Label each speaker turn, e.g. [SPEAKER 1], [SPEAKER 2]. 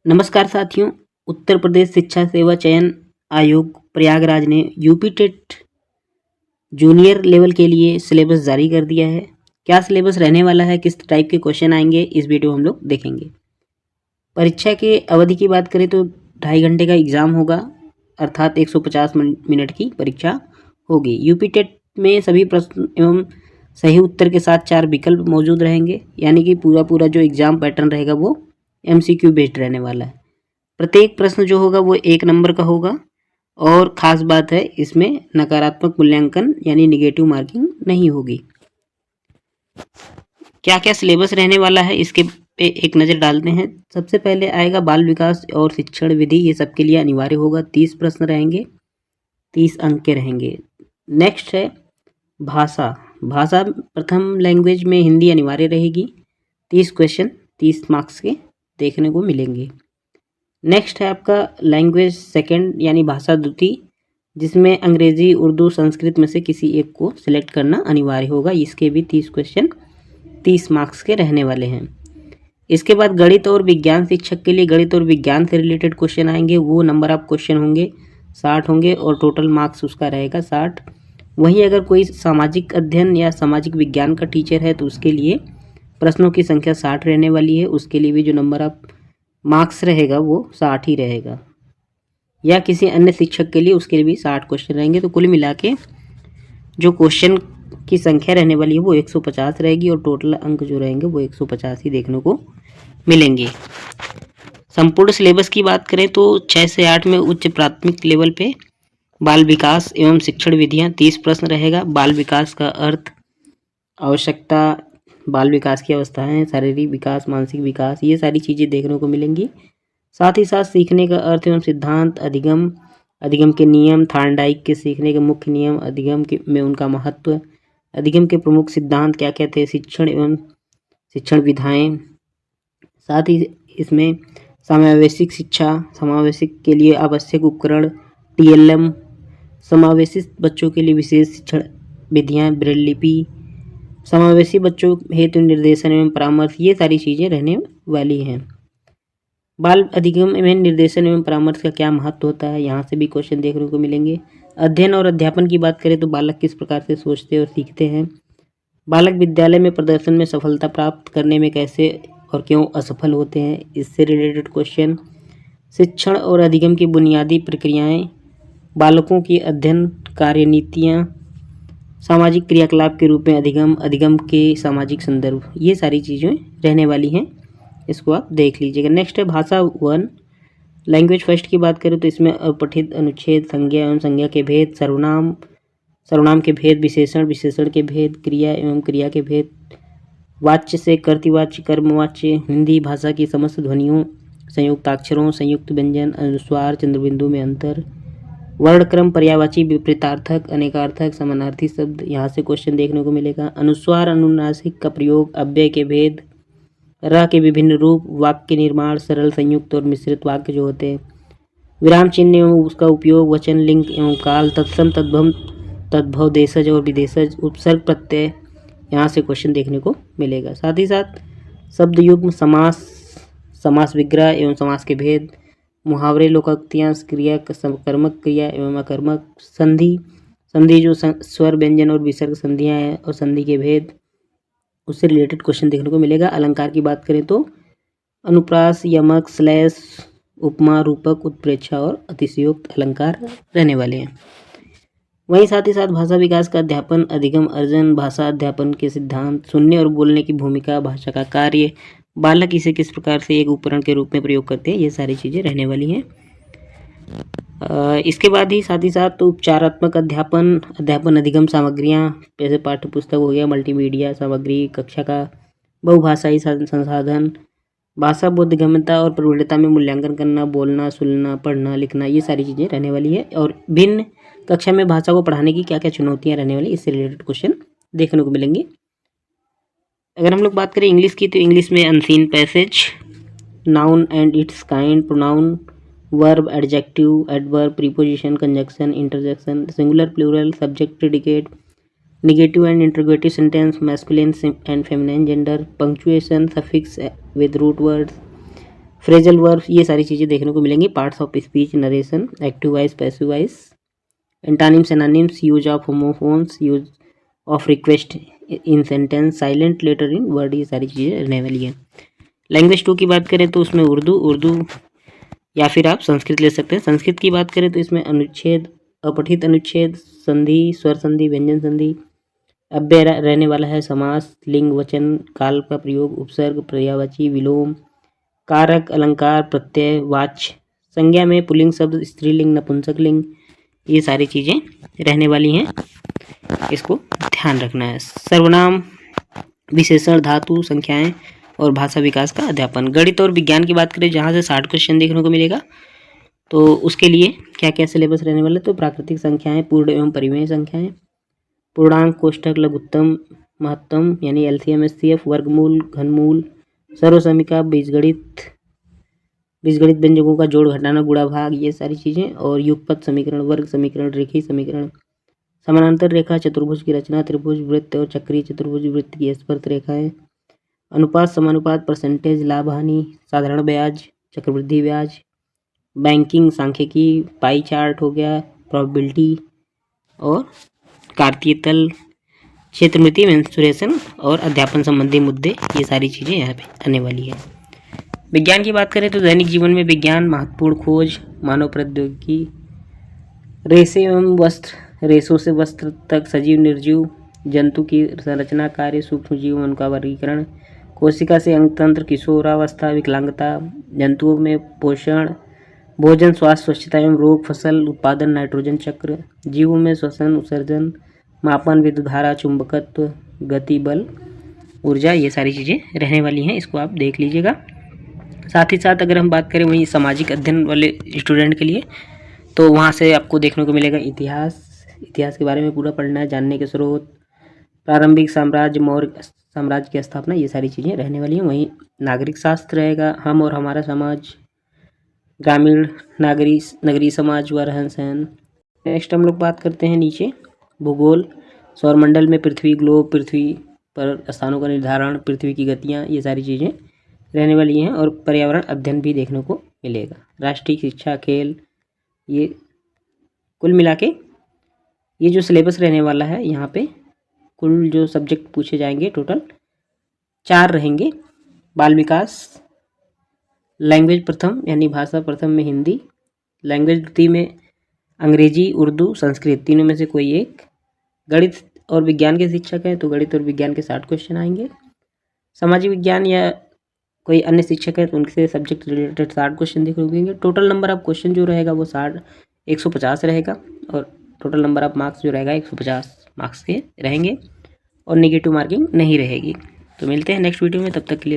[SPEAKER 1] नमस्कार साथियों। उत्तर प्रदेश शिक्षा सेवा चयन आयोग प्रयागराज ने यूपी टेट जूनियर लेवल के लिए सिलेबस जारी कर दिया है। क्या सिलेबस रहने वाला है, किस टाइप के क्वेश्चन आएंगे, इस वीडियो हम लोग देखेंगे। परीक्षा के अवधि की बात करें तो 2.5 घंटे का एग्ज़ाम होगा, अर्थात 150 मिनट की परीक्षा होगी। यूपी टेट में सभी प्रश्न एवं सही उत्तर के साथ 4 विकल्प मौजूद रहेंगे, यानी कि पूरा जो एग्ज़ाम पैटर्न रहेगा वो MCQ बेस्ड रहने वाला है। प्रत्येक प्रश्न जो होगा वो 1 नंबर का होगा और ख़ास बात है इसमें नकारात्मक मूल्यांकन यानी नेगेटिव मार्किंग नहीं होगी। क्या क्या सिलेबस रहने वाला है इसके पे एक नज़र डालते हैं। सबसे पहले आएगा बाल विकास और शिक्षण विधि, ये सबके लिए अनिवार्य होगा। 30 प्रश्न रहेंगे, 30 अंक के रहेंगे। नेक्स्ट है भाषा प्रथम लैंग्वेज में हिंदी अनिवार्य रहेगी। 30 क्वेश्चन 30 मार्क्स के देखने को मिलेंगे। नेक्स्ट है आपका लैंग्वेज सेकंड यानी भाषा द्वितीय, जिसमें अंग्रेजी, उर्दू, संस्कृत में से किसी एक को सिलेक्ट करना अनिवार्य होगा। इसके भी 30 क्वेश्चन 30 मार्क्स के रहने वाले हैं। इसके बाद गणित और विज्ञान शिक्षक के लिए गणित और विज्ञान से रिलेटेड क्वेश्चन आएंगे। वो नंबर ऑफ क्वेश्चन होंगे 60 होंगे और टोटल मार्क्स उसका रहेगा 60। वहीं अगर कोई सामाजिक अध्ययन या सामाजिक विज्ञान का टीचर है तो उसके लिए प्रश्नों की संख्या 60 रहने वाली है। उसके लिए भी जो नंबर ऑफ मार्क्स रहेगा वो 60 ही रहेगा। या किसी अन्य शिक्षक के लिए उसके लिए भी 60 क्वेश्चन रहेंगे। तो कुल मिला के जो क्वेश्चन की संख्या रहने वाली है वो 150 रहेगी और टोटल अंक जो रहेंगे वो 150 ही देखने को मिलेंगे। संपूर्ण सिलेबस की बात करें तो 6 से 8 में उच्च प्राथमिक लेवल पे बाल विकास एवं शिक्षण विधियाँ 30 प्रश्न रहेगा। बाल विकास का अर्थ, आवश्यकता, बाल विकास की अवस्थाएं, शारीरिक विकास, मानसिक विकास, ये सारी चीज़ें देखने को मिलेंगी। साथ ही साथ सीखने का अर्थ एवं सिद्धांत, अधिगम के नियम, थार्नडाइक के सीखने के मुख्य नियम, में उनका महत्व, अधिगम के प्रमुख सिद्धांत क्या क्या थे, शिक्षण एवं शिक्षण विधाएं। साथ ही इसमें समावेशिक शिक्षा, समावेशिक के लिए आवश्यक उपकरण, TLM, समावेशित बच्चों के लिए विशेष शिक्षण विधियाँ, ब्रेल लिपि, समावेशी बच्चों हेतु निर्देशन एवं परामर्श, ये सारी चीज़ें रहने वाली हैं। बाल अधिगम एवं निर्देशन एवं परामर्श का क्या महत्व होता है, यहाँ से भी क्वेश्चन देखने को मिलेंगे। अध्ययन और अध्यापन की बात करें तो बालक किस प्रकार से सोचते और सीखते हैं, बालक विद्यालय में प्रदर्शन में सफलता प्राप्त करने में कैसे और क्यों असफल होते हैं, इससे रिलेटेड क्वेश्चन। शिक्षण और अधिगम की बुनियादी प्रक्रियाएं, बालकों की अध्ययन कार्यनीतियाँ, सामाजिक क्रियाकलाप के रूप में अधिगम के सामाजिक संदर्भ, ये सारी चीज़ें रहने वाली हैं। इसको आप देख लीजिएगा। नेक्स्ट है भाषा 1 लैंग्वेज फर्स्ट की बात करें तो इसमें अपठित, अनुच्छेद, संज्ञा एवं संज्ञा के भेद, सर्वनाम के भेद, विशेषण के भेद, क्रिया एवं क्रिया के भेद, वाच्य से कर्तृवाच्य, कर्मवाच्य, हिंदी भाषा की समस्त ध्वनियों, संयुक्ताक्षरों, संयुक्त व्यंजन, अनुस्वार, चंद्रबिंदु में अंतर, वर्णक्रम, पर्यायवाची, विपरीतार्थक, अनेकार्थक, समानार्थी शब्द, यहाँ से क्वेश्चन देखने को मिलेगा। अनुस्वार, अनुनासिक का प्रयोग, अव्यय के भेद, र के विभिन्न रूप, वाक्य निर्माण, सरल, संयुक्त और मिश्रित वाक्य जो होते हैं, विराम चिन्ह एवं उसका उपयोग, वचन, लिंग एवं काल, तत्सम, तद्भव, तद्भव, देशज और विदेशज, उपसर्ग, प्रत्यय, यहाँ से क्वेश्चन देखने को मिलेगा। साथ ही साथ शब्द युग्म, समास विग्रह एवं समास के भेद, मुहावरे, लोकोक्तियाँ, क्रिया, कर्मक क्रिया एवं अकर्मक, संधि जो स्वर, व्यंजन और विसर्ग संधियाँ हैं और संधि के भेद, उससे रिलेटेड क्वेश्चन देखने को मिलेगा। अलंकार की बात करें तो अनुप्रास, यमक, श्लेष, उपमा, रूपक, उत्प्रेक्षा और अतिशयोक्त अलंकार रहने वाले हैं। वहीं साथ ही साथ भाषा विकास का अध्यापन, अधिगम अर्जन, भाषा अध्यापन के सिद्धांत, सुनने और बोलने की भूमिका, भाषा का कार्य, बालक इसे किस प्रकार से एक उपकरण के रूप में प्रयोग करते हैं, ये सारी चीज़ें रहने वाली हैं। इसके बाद ही साथ तो उपचारात्मक अध्यापन अधिगम सामग्रियाँ, जैसे पाठ्य पुस्तक हो गया, मल्टीमीडिया सामग्री, कक्षा का बहुभाषाई संसाधन, भाषा बोधगम्यता और प्रवीणता में मूल्यांकन करना, बोलना, सुनना, पढ़ना, लिखना, ये सारी चीज़ें रहने वाली है। और भिन्न कक्षा में भाषा को पढ़ाने की क्या क्या चुनौतियाँ रहने वाली, इससे रिलेटेड क्वेश्चन देखने को मिलेंगे। अगर हम लोग बात करें इंग्लिश की तो इंग्लिश में unseen passage, noun and its kind, pronoun, verb, adjective, adverb, preposition, conjunction, interjection, singular, plural, subject, predicate, negative and interrogative sentence, masculine and feminine gender, punctuation, suffix with root words, phrasal verb, ये सारी चीज़ें देखने को मिलेंगी। Parts of speech, narration, active voice, passive voice, antonyms, anonyms, use of homophones, use of request in sentence, silent letter in word, ये सारी चीज़ें रहने वाली हैं। लैंग्वेज 2 की बात करें तो उसमें उर्दू या फिर आप संस्कृत ले सकते हैं। संस्कृत की बात करें तो इसमें अनुच्छेद, अपठित अनुच्छेद, संधि, स्वर संधि, व्यंजन संधि, अव्यय रहने वाला है, समास, लिंग, वचन, काल का प्रयोग, उपसर्ग, पर्यायवाची, विलोम, कारक, अलंकार, प्रत्यय, वाच्य, संज्ञा में पुल्लिंग शब्द, स्त्रीलिंग, नपुंसक लिंग, ये सारी चीज़ें रहने वाली हैं, इसको ध्यान रखना है। सर्वनाम, विशेषण, धातु, संख्याएं और भाषा विकास का अध्यापन। गणित और विज्ञान की बात करें जहाँ से 60 क्वेश्चन देखने को मिलेगा, तो उसके लिए क्या क्या सिलेबस रहने वाला है, तो प्राकृतिक संख्याएं, पूर्ण एवं परिमेय संख्याएं, पूर्णांक, कोष्ठक, लघुत्तम, महत्तम यानी एलसीएम एचसीएफ, वर्गमूल, घनमूल, सर्वसमीका, बीजगणित व्यंजकों का जोड़ घटाना, गुणा भाग, ये सारी चीज़ें, और युगपत समीकरण, वर्ग समीकरण, रेखीय समीकरण, समानांतर रेखा, चतुर्भुज की रचना, त्रिभुज, वृत्त और चक्रीय चतुर्भुज, वृत्त की स्पर्श रेखाएं, अनुपात, समानुपात, परसेंटेज, लाभ हानि, साधारण ब्याज, चक्रवृद्धि ब्याज, बैंकिंग, सांख्यिकी, पाई चार्ट हो गया, प्रोबेबिलिटी और कार्तीय तल, क्षेत्रमिति, मेंसुरेशन और अध्यापन संबंधी मुद्दे, ये सारी चीज़ें यहाँ पे आने वाली है। विज्ञान की बात करें तो दैनिक जीवन में विज्ञान, महत्वपूर्ण खोज, मानव प्रौद्योगिकी, रेशे एवं वस्त्र, रेशों से वस्त्र तक, सजीव निर्जीव जंतु की संरचना, कार्य, सूक्ष्म जीव, उनका वर्गीकरण, कोशिका से अंगतंत्र, किशोरावस्था, विकलांगता, जंतुओं में पोषण, भोजन, स्वास्थ्य, स्वच्छता एवं रोग, फसल उत्पादन, नाइट्रोजन चक्र, जीवों में श्वसन, उत्सर्जन, मापन, विद्युत धारा, चुंबकत्व, गति, बल, ऊर्जा, ये सारी चीज़ें रहने वाली हैं, इसको आप देख लीजिएगा। साथ ही साथ अगर हम बात करें वहीं सामाजिक अध्ययन वाले स्टूडेंट के लिए, तो वहाँ से आपको देखने को मिलेगा इतिहास के बारे में पूरा पढ़ना है, जानने के स्रोत, प्रारंभिक साम्राज्य, मौर्य साम्राज्य की स्थापना, ये सारी चीज़ें रहने वाली हैं। वहीं नागरिक शास्त्र रहेगा, हम और हमारा समाज, ग्रामीण नगरीय समाज व रहन सहन। नेक्स्ट हम लोग बात करते हैं नीचे भूगोल, सौरमंडल में पृथ्वी, ग्लोब, पृथ्वी पर स्थानों का निर्धारण, पृथ्वी की गतियाँ, ये सारी चीज़ें रहने वाली हैं, और पर्यावरण अध्ययन भी देखने को मिलेगा। राष्ट्रीय शिक्षा, खेल, ये कुल मिला के ये जो सिलेबस रहने वाला है, यहाँ पे कुल जो सब्जेक्ट पूछे जाएंगे टोटल 4 रहेंगे। बाल विकास, लैंग्वेज प्रथम यानी भाषा प्रथम में हिंदी, लैंग्वेज द्वितीय में अंग्रेजी, उर्दू, संस्कृत, तीनों में से कोई एक। गणित और विज्ञान के शिक्षक हैं तो गणित और विज्ञान के 60 क्वेश्चन आएंगे। सामाजिक विज्ञान या कोई अन्य शिक्षक है तो उनसे सब्जेक्ट रिलेटेड 60 क्वेश्चन देखने को मिलेंगे। टोटल नंबर ऑफ क्वेश्चन जो रहेगा वो 150 रहेगा, और टोटल नंबर ऑफ मार्क्स जो रहेगा 150 मार्क्स के रहेंगे, और नेगेटिव मार्किंग नहीं रहेगी। तो मिलते हैं नेक्स्ट वीडियो में, तब तक के लिए